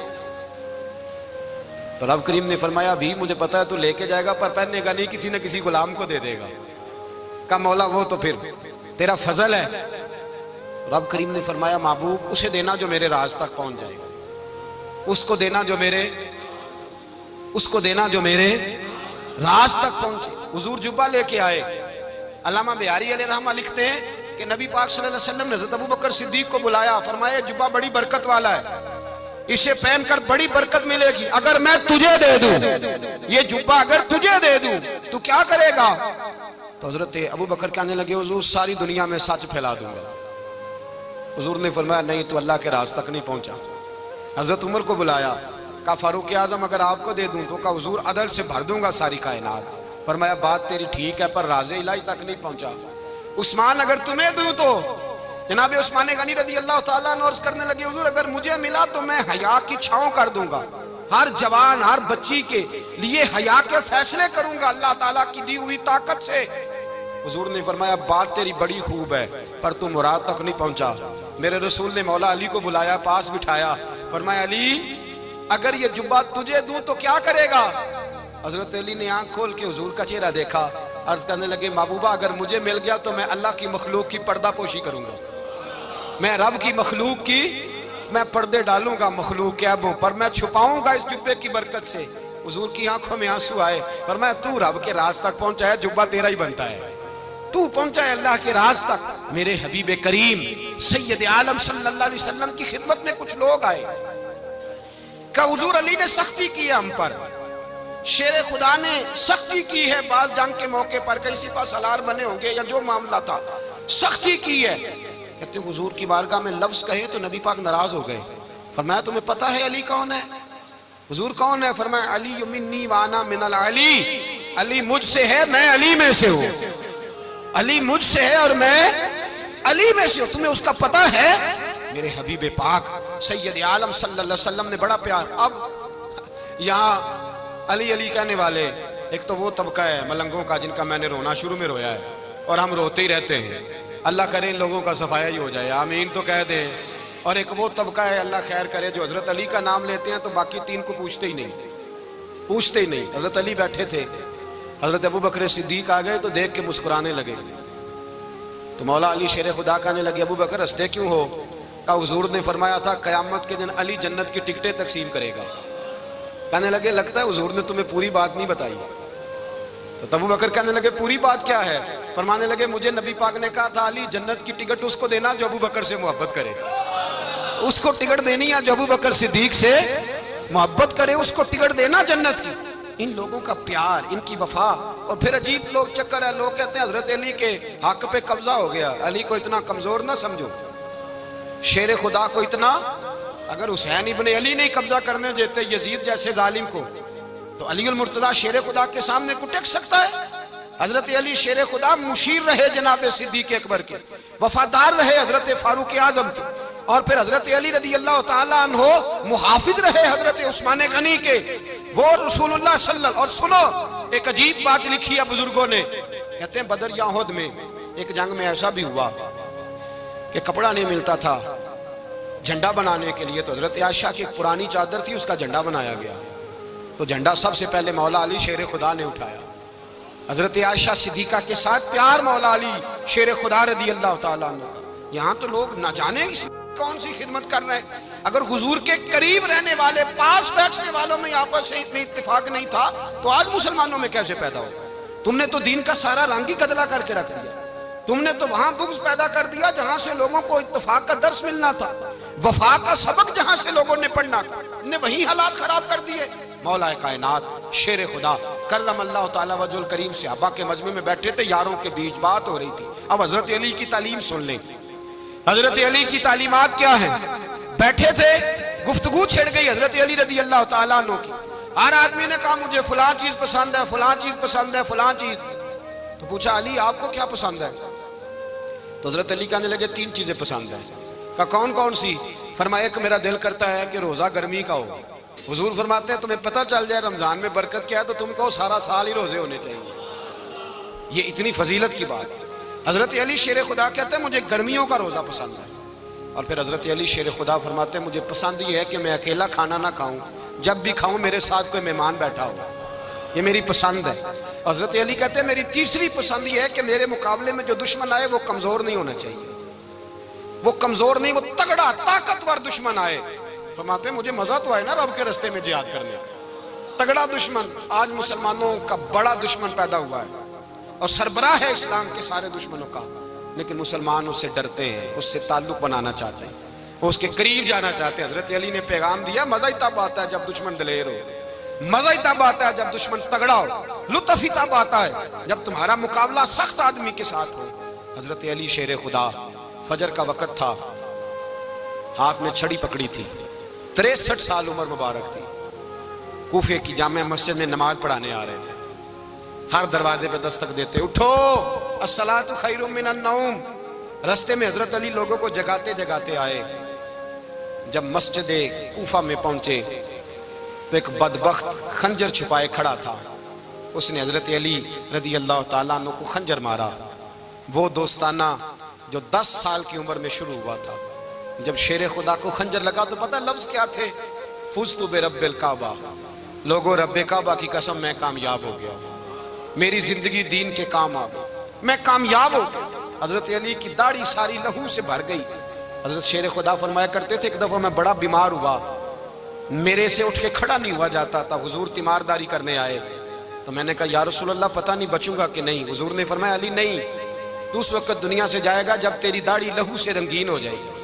तो रब करीम ने फरमाया भी मुझे पता है तू लेके जाएगा पर पहनेगा नहीं, किसी न किसी गुलाम को दे देगा। कहा मौला वो तो फिर तेरा फजल है। रब करीम ने फरमाया महबूब उसे देना जो मेरे राज तक पहुंच जाएगा, उसको देना जो मेरे राज तक पहुंचे। हुजूर जुब्बा लेके आए। अल्लामा बिहारी अलैहि रहमा लिखते हैं कि नबी पाक सल्लल्लाहु अलैहि वसल्लम ने हज़रत अबू बकर सिद्दीक को बुलाया, फरमाया जुब्बा बड़ी बरकत वाला है, इसे पहनकर बड़ी बरकत मिलेगी, अगर मैं तुझे दे दूं, ये जुब्बा अगर तुझे दे दूं तो क्या करेगा? तो हजरत अबू बकर कहने लगे हुजूर सारी दुनिया में सच फैला दूंगा। हुजूर ने फरमाया नहीं तो अल्लाह के राज तक नहीं पहुंचा। हजरत उमर को बुलाया, कहा फारूक आजम अगर आपको दे दूं तो कहा हुजूर अदल से भर दूंगा सारी कायनात। फरमाया बात तेरी ठीक है पर राज़े इलाही तक नहीं पहुंचा। उस्मान अगर तुम्हें दूं तो जनाब उस्मान गनी रज़ी अल्लाह ताला अन्हु अर्ज़ करने लगे हुजूर अगर मुझे मिला तो मैं हया की छांव कर दूंगा, हर जवान हर बच्ची के लिए हया के फैसले करूंगा अल्लाह ताला की दी हुई ताकत से। हुजूर ने फरमाया बात तेरी बड़ी खूब है पर तू मुराद तक नहीं पहुंचा। मेरे रसूल ने मौला अली को बुलाया, पास बिठाया, फरमाया अली अगर ये जुब्बा तुझे दूं तो क्या करेगा? हजरत अली ने आंख खोल के हुजूर का चेहरा देखा, अर्ज करने लगे महबूबा अगर मुझे मिल गया तो मैं अल्लाह की मखलूक की पर्दा पोशी करूंगा, मैं रब की मखलूक की मैं पर्दे डालूंगा मखलूक के ऐबों पर, मैं छुपाऊंगा इस जुब्बे की बरकत से। हुजूर की आंखों में आंसू आए, फरमाया तू रब के राज तक पहुंचा है, जुब्बा तेरा ही बनता है, तू पहुंचा है अल्लाह के राज तक। मेरे हबीब करीम सैयद आलम सल्लल्लाहु अलैहि वसल्लम की खिदमत में कुछ लोग आए, का हुजूर अली ने सख्ती की है हम पर, शेर खुदा ने सख्ती की है, बाल जंग के मौके पर कहीं सिपा सलार बने होंगे या जो मामला था सख्ती की है। कहते हुजूर की बारगाह में लफ्ज कहे तो नबी पाक नाराज हो गए। फरमाया तुम्हें पता है अली कौन है? हुजूर कौन है? फरमाया अली मिन्नी वाना मिनल अली, अली मुझसे है मैं अली में से हूँ, अली मुझसे है और मैं अली में से हूँ, तुम्हें उसका पता है? मेरे हबीब पाक सैयद आलम सल्लल्लाहु अलैहि वसल्लम ने बड़ा प्यार। अब यहाँ अली अली कहने वाले एक तो वो तबका है मलंगों का जिनका मैंने रोना शुरू में रोया है और हम रोते ही रहते हैं, अल्लाह करे इन लोगों का सफाया ही हो जाए, आमीन तो कह दें। और एक वो तबका है अल्लाह खैर करे जो हजरत अली का नाम लेते हैं तो बाकी तीन को पूछते ही नहीं। हजरत अली बैठे थे, हजरत अबू बकर सिद्दीक आ गए तो देख के मुस्कुराने लगे, तो मौला अली शेर खुदा कहने लगे अबू बकर हंसते क्यों हो? का हुजूर ने फरमाया था कयामत के दिन अली जन्नत की टिकटें तकसीम करेगा। कहने लगे लगता है हुजूर ने तुम्हें पूरी बात नहीं बताई। तो अबू बकर कहने लगे पूरी बात क्या है? फरमाने लगे मुझे नबी पाक ने कहा था अली जन्नत की टिकट उसको देना जो अबू बकर से मोहब्बत करे। उसको टिकट देनी है जो अबू बकर सिद्दीक से मोहब्बत करे, उसको टिकट देना जन्नत की। इन लोगों का प्यार, इनकी वफा। और फिर अजीब लोग चक्कर है, लोग कहते हैं हजरत अली के हक पे कब्जा हो गया। अली को इतना कमजोर ना समझो, शेर खुदा को इतना, अगर हुसैन इब्ने अली नहीं कब्जा करने देते यजीद जैसे जालिम को, तो अली उल मुर्तजा शेर खुदा के सामने को टेक सकता है। हजरत अली शेर खुदा मुशीर रहे जनाब सिद्दीक अकबर के, वफादार रहे हजरत फारूक आजम के, और फिर हजरत अली रदी अल्लाह ताला अन्हो मुहाफिज रहे हजरत उस्मान गनी के, वो रसूलुल्लाह सल्लल्लाहु। और सुनो, एक अजीब बात लिखी है बुजुर्गों ने, कहते हैं बदर या उहद में एक जंग में ऐसा भी हुआ कि कपड़ा नहीं मिलता था झंडा बनाने के लिए, तो हजरत आयशा की एक पुरानी चादर थी, उसका झंडा बनाया गया। तो झंडा सबसे पहले मौला अली शेर खुदा ने उठाया। हजरत आयशा सिद्दीका के साथ प्यार मौला अली शेर खुदा रदी अल्लाह ताला अन्हु का। यहाँ तो लोग न जाने कौन सी खिदमत कर रहे हैं। अगर हुजूर के करीब रहने वाले, पास बैठने वालों में आपस में इतनी इत्तेफाक नहीं था, तो आज मुसलमानों में कैसे पैदा हो? तुमने तो दीन का सारा रंग ही गदला करके रख दिया। तुमने तो वहां बुग़्ज़ पैदा कर दिया जहां से लोगों को इत्तेफाक का दर्स मिलना था, वफा का सबक जहां से लोगों ने पढ़ना था, ने वही हालात खराब कर दिए। मौला कायनात शेर खुदा करम अल्लाह ताला वजुल करीम सहाबा के मजमे में बैठे थे, यारों के बीच बात हो रही थी। अब हजरत अली की तालीम सुन लें। हजरत अली की तालीमात क्या है? बैठे थे, गुफ्तगू छिड़ गई हजरत अली रदी अल्लाह ताला अन्हु की। हर आदमी ने कहा मुझे फलां चीज पसंद है, फलां चीज पसंद है, फलां चीज। तो पूछा अली आपको क्या पसंद है? तो हजरत अली कहने लगे 3 चीजें पसंद है। कहा कौन कौन सी? फरमाया कि मेरा दिल करता है कि रोजा गर्मी का हो। हुजूर फरमाते हैं तुम्हें पता चल जाए रमजान में बरकत क्या है तो तुमको सारा साल ही रोजे होने चाहिए। ये इतनी फजीलत की बात। हजरत अली शेर खुदा कहते हैं मुझे गर्मियों का रोजा पसंद है। और फिर हजरत अली शेर खुदा फरमाते हैं मुझे पसंद ये है कि मैं अकेला खाना ना खाऊं, जब भी खाऊं मेरे साथ कोई मेहमान बैठा हो, ये मेरी पसंद है। हजरत अली कहते हैं मेरी तीसरी पसंद ये है कि मेरे मुकाबले में जो दुश्मन आए वो कमजोर नहीं होना चाहिए, वो कमजोर नहीं, वो तगड़ा ताकतवर दुश्मन आए। फरमाते हैं मुझे मजा तो आए ना रब के रास्ते में जिहाद करने का। तगड़ा दुश्मन, आज मुसलमानों का बड़ा दुश्मन पैदा हुआ है और सरबराह है इस्लाम के सारे दुश्मनों का, लेकिन मुसलमान उससे डरते हैं, उससे ताल्लुक बनाना चाहते हैं, उसके करीब जाना चाहते हैं। हजरत अली ने पैगाम दिया मजा ही तब आता है जब दुश्मन दलेर हो, मजा ही तब आता है जब दुश्मन तगड़ा हो, लुत्फ ही तब आता है जब तुम्हारा मुकाबला सख्त आदमी के साथ हो। हजरत अली शेर खुदा, फजर का वक्त था, हाथ में छड़ी पकड़ी थी, 63 साल उम्र मुबारक थी, कूफे की जामे मस्जिद में नमाज पढ़ाने आ रहे थे। हर दरवाजे पे दस्तक देते, उठो अस्सलातु खैरुम मिनन नौम। रास्ते में हजरत अली लोगों को जगाते जगाते आए। जब मस्जिद कूफा में पहुंचे तो एक बदबख्त खंजर छुपाए खड़ा था, उसने हजरत अली रदी अल्लाह ताला अन्हु को खंजर मारा। वो दोस्ताना जो 10 साल की उम्र में शुरू हुआ था। जब शेर खुदा को खंजर लगा तो पता लफ्ज क्या थे? फुज़्तु बिरब्बिल काबा, लोगो रब्बे काबा की कसम मैं कामयाब हो गया, मेरी जिंदगी दीन के काम आ गई, मैं कामयाब हो गया। हजरत अली की दाढ़ी सारी लहू से भर गई। हजरत शेर खुदा फरमाया करते थे एक दफा मैं बड़ा बीमार हुआ, मेरे से उठ के खड़ा नहीं हुआ जाता था, हुजूर तीमारदारी करने आए तो मैंने कहा या रसूल अल्लाह पता नहीं बचूंगा कि नहीं। हुजूर ने फरमाया अली नहीं, तू उस वक्त दुनिया से जाएगा जब तेरी दाढ़ी लहू से रंगीन हो जाएगी।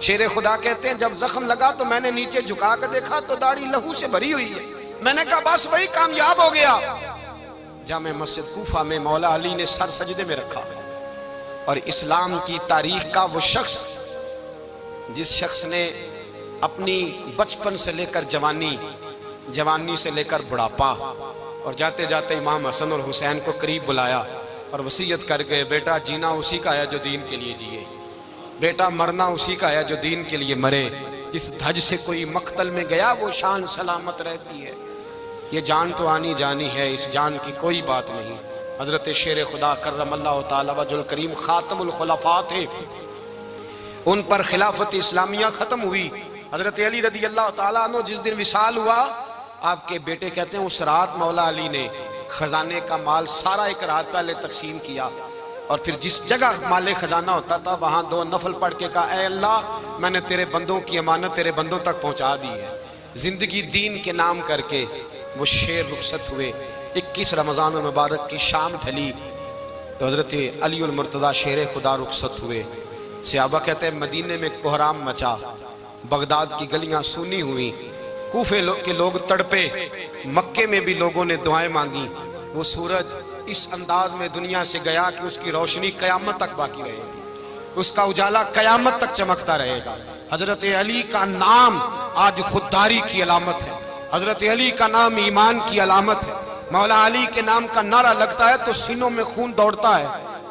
शेर खुदा कहते हैं जब जख्म लगा तो मैंने नीचे झुका कर देखा तो दाढ़ी लहू से भरी हुई है। मैंने कहा बस वही कामयाब हो गया। जामे मस्जिद कूफा में मौला अली ने सर सजदे में रखा और इस्लाम की तारीख का वो शख्स जिस शख्स ने अपनी बचपन से लेकर जवानी, जवानी से लेकर बुढ़ापा और जाते जाते इमाम हसन और हुसैन को करीब बुलाया और वसीयत कर गए बेटा जीना उसी का है जो दीन के लिए जिए, बेटा मरना उसी का है जो दीन के लिए मरे। जिस धज से कोई मख्तल में गया वो शान सलामत रहती है। ये जान तो आनी जानी है, इस जान की कोई बात नहीं। हजरत शेर खुदा करमल्लाहु ताला वजुल करीम खातमुल खुलफा थे, उन पर खिलाफत इस्लामिया खत्म हुई। हजरत अली रदी अल्लाह ताला अन्हु जिस दिन विसाल हुआ, आपके बेटे कहते हैं उस रात मौला अली ने खजाने का माल सारा एक रात पहले तकसीम किया और फिर जिस जगह माले खजाना होता था वहां 2 नफल पढ़ के कहा ऐ अल्लाह मैंने तेरे बंदों की अमानत तेरे बंदों तक पहुंचा दी है। जिंदगी दीन के नाम करके वो शेर रुखसत हुए। 21 रमज़ान मुबारक की शाम ढली तो हजरत अली उल मुर्तज़ा शेर खुदा रुखसत हुए। सहाबा कहते हैं मदीने में कोहराम मचा, बगदाद की गलियां सूनी हुई, कूफे के लोग तड़पे, मक्के में भी लोगों ने दुआएं मांगी। वो सूरज इस अंदाज में दुनिया से गया कि उसकी रोशनी कयामत तक बाकी रहेगी, उसका उजाला कयामत तक चमकता रहेगा। हजरत अली का नाम आज खुददारी की अलामत है, हजरत अली का नाम ईमान की अलामत है। मौला अली के नाम का नारा लगता है तो सीनों में खून दौड़ता है,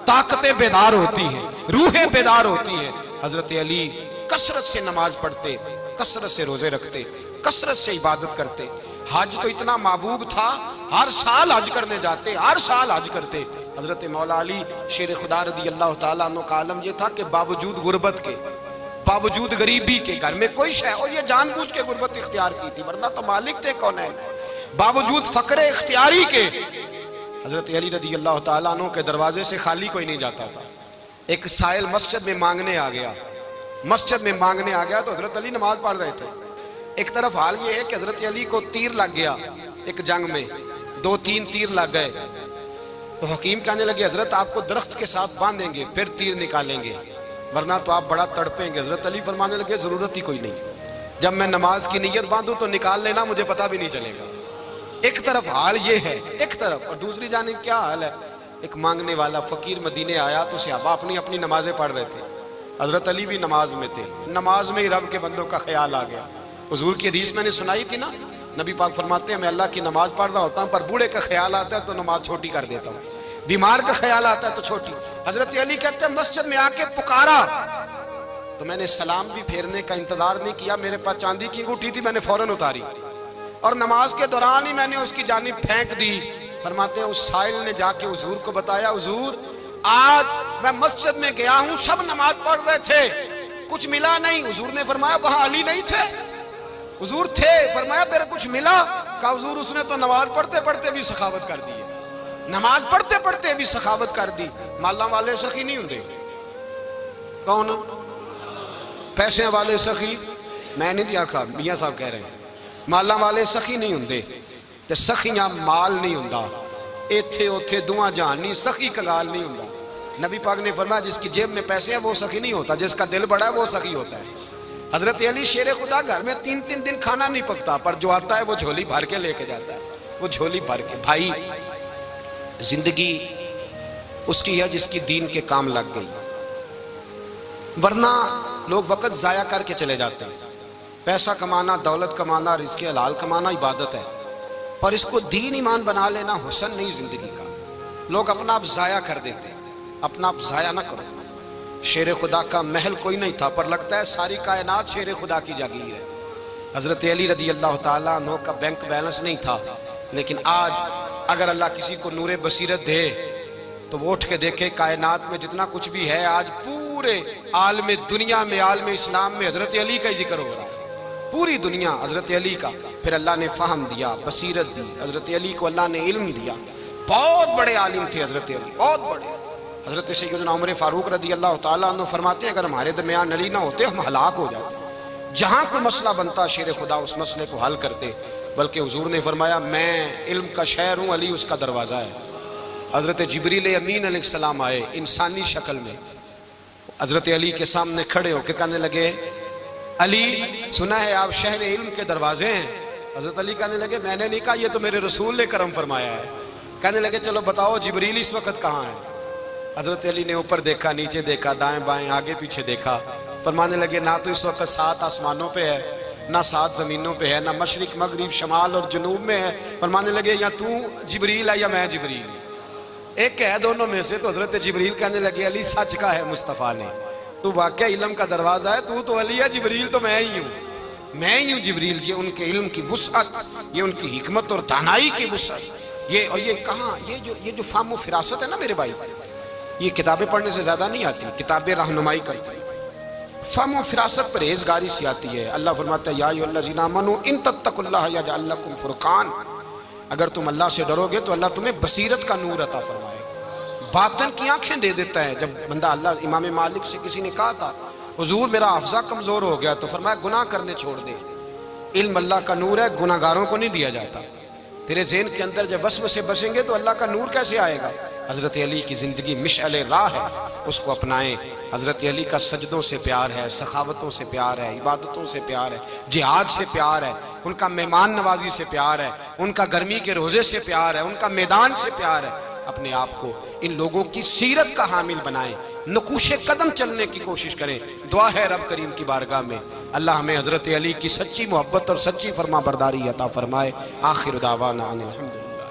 ताकतें बेदार होती हैं, रूहें बेदार होती हैं। हजरत अली कसरत से नमाज पढ़ते, कसरत से रोजे रखते, कसरत से इबादत करते। हज तो इतना महबूब था, हर साल हज करने जाते, हर साल हज करते। हजरत मौला अली शेर खुदा रदी अल्लाह तआला अन्हु का आलम ये था कि बावजूद गुर्बत के, बावजूद गरीबी के, घर में कोई शय, और ये जानबूझ के गुर्बत इख्तियार की थी, वरना तो मालिक थे कौन है। बावजूद फकरे इख्तियारी के हजरत अली रदी अल्लाह तआला अन्हु के दरवाजे से खाली कोई नहीं जाता था। एक साइल मस्जिद में मांगने आ गया, मस्जिद में मांगने आ गया तो हजरत अली नमाज पढ़ रहे थे। एक तरफ हाल ये है कि हजरत अली को तीर लग गया, एक जंग में 2-3 तीर लग गए, तो हकीम कहने लगे हजरत आपको दरख्त के साथ बांधेंगे फिर तीर निकालेंगे, वरना तो आप बड़ा तड़पेंगे। हजरत अली फरमाने लगे जरूरत ही कोई नहीं, जब मैं नमाज की नीयत बांधूं तो निकाल लेना, मुझे पता भी नहीं चलेगा। एक तरफ हाल ये है, एक तरफ, और दूसरी जानिब क्या हाल है। एक मांगने वाला फकीर मदीने आया तो सहाबा अपनी अपनी नमाजें पढ़ रहे थे, हजरत अली भी नमाज में थे। नमाज में ही रब के बंदों का ख्याल आ गया। हुजूर की हदीस मैंने सुनाई थी ना, नबी पाक फरमाते हैं मैं अल्लाह की नमाज पढ़ रहा होता हूँ, पर बूढ़े का ख्याल आता है तो नमाज छोटी कर देता हूँ, बीमार का ख्याल आता है तो छोटी। हजरत अली कहते हैं मस्जिद में आके पुकारा तो मैंने सलाम भी फेरने का इंतजार नहीं किया, मेरे पास चांदी की अंगूठी थी, मैंने फौरन उतारी और नमाज के दौरान ही मैंने उसकी जानिब फेंक दी। फरमाते हैं उस साइल ने जाके हुजूर को बताया, हुजूर आज मैं मस्जिद में गया हूं, सब नमाज पढ़ रहे थे, कुछ मिला नहीं। हुजूर ने फरमाया वहां अली नहीं थे? हुजूर थे। फरमाया मेरे कुछ मिला? कहा हुजूर उसने तो नमाज पढ़ते पढ़ते भी सखावत कर दी है, नमाज पढ़ते पढ़ते भी सखावत कर दी। माला वाले सखी नहीं होंगे, कौन पैसे वाले सखी? मैं नहीं आखा, मियां साहब कह रहे हैं माला वाले सखी नहीं होंगे, ते सखियां माल नहीं होंदा, इथे उथे दुआ जहान नहीं, सखी कंगाल नहीं होंदा। नबी पाक ने फरमाया जिसकी जेब में पैसे हैं वो सखी नहीं होता, जिसका दिल बड़ा है वो सखी होता है। हजरत अली शेर खुदा घर में 3-3 दिन खाना नहीं पकता, पर जो आता है वो झोली भर के लेके जाता है, वो झोली भर के। भाई जिंदगी उसकी है जिसकी दीन के काम लग गई, वरना लोग वक्त जाया करके चले जाते हैं। पैसा कमाना, दौलत कमाना, रिज़्क़ हलाल कमाना इबादत है, पर इसको दीन ईमान बना लेना हुस्न नहीं जिंदगी का। लोग अपना आप जाया कर देते हैं, अपना आप जाया ना करो। शेर खुदा का महल कोई नहीं था, पर लगता है सारी कायनात शेर खुदा की जागीर है। हजरत अली रदी अल्लाह ताला अन्हु का बैंक बैलेंस नहीं था, लेकिन आज अगर अल्लाह किसी को नूरे बसीरत दे तो वो उठ के देखे कायनात में जितना कुछ भी है, आज पूरे आलम दुनिया में, आलम इस्लाम में हजरत अली का ही जिक्र हो रहा है, पूरी दुनिया हजरत अली का। फिर अल्लाह ने फ़हम दिया, बसीरत दी, हजरत अली को अल्लाह ने इल्म दिया। बहुत बड़े आलिम थे हजरत अली, बहुत बड़े। हजरत सैयदना उमर फारूक रदी अल्लाह ताला अन्हु फरमाते हैं अगर हमारे दरमियान अली ना होते हम हलाक हो जाते। जहाँ कोई मसला बनता शेर खुदा उस मसले को हल करते, बल्कि हुजूर ने फरमाया मैं इल्म का शहर हूँ, अली उसका दरवाज़ा है। हजरत जिब्रील अमीन अलैहिस्सलाम आए इंसानी शक्ल में, हजरत अली के सामने खड़े होकर कहने लगे अली सुना है आप शहर इल्म के दरवाजे हैं। हजरत अली कहने लगे मैंने नहीं कहा, ये तो मेरे रसूल ने करम फरमाया है। कहने लगे चलो बताओ जिब्रील इस वक्त कहाँ है? हजरत अली ने ऊपर देखा, नीचे देखा, दाएं बाएं आगे पीछे देखा, फरमाने लगे ना तो इस वक्त 7 आसमानों पे है, ना 7 ज़मीनों पे है, ना मशरिक मगरिब शमाल और जुनूब में है। फरमाने लगे या तू जिब्रील है या मैं जिब्रील, एक है दोनों में से। तो हजरत जिब्रील कहने लगे अली सच का है मुस्तफ़ा ने, तू वाकई इल्म का दरवाज़ा है, तू तो अली है, जिब्रील तो मैं ही हूँ, मैं ही हूँ जिब्रील। ये उनके इल्म की वुसअत, ये उनकी हिकमत और दानाई की वुसअत। ये और ये कहाँ, ये जो फाहम फिरासत है ना मेरे भाई, ये किताबें पढ़ने से ज़्यादा नहीं आती, किताबें रहनुमाई करती। फाहम फिरासत परहेजगारी से आती है। अल्लाह फरमाता है या अय्युहल्लज़ीना आमनू इन तत्तकुल्लाह यजअल लकुम फुरकान, अगर तुम अल्लाह से डरोगे तो अल्लाह तुम्हें बसीरत का नूर अता फरमाएगा, बातन की आंखें दे देता है। जब बंदा अल्लाह, इमाम मालिक से किसी ने कहा था हुजूर मेरा हाफ़ज़ा कमज़ोर हो गया, तो फरमाया गुनाह करने छोड़ दे, इल्म अल्लाह का नूर है, गुनाहगारों को नहीं दिया जाता। तेरे ज़हन के अंदर जब वसवसे बसेंगे तो अल्लाह का नूर कैसे आएगा? हज़रत अली की ज़िंदगी मिशअल राह है, उसको अपनाएं। हज़रत अली का सजदों से प्यार है, सखावतों से प्यार है, इबादतों से प्यार है, जिहाद से प्यार है, उनका मेहमान नवाजी से प्यार है, उनका गर्मी के रोज़े से प्यार है, उनका मैदान से प्यार है। अपने आप को इन लोगों की सीरत का हामिल बनाएं, नकूशे कदम चलने की कोशिश करें। दुआ है रब करीम की बारगाह में अल्लाह हमें हज़रत अली की सच्ची मोहब्बत और सच्ची फरमा बरदारी अता फरमाए। आखिर दावाना अनिल हम्दुलिल्लाह।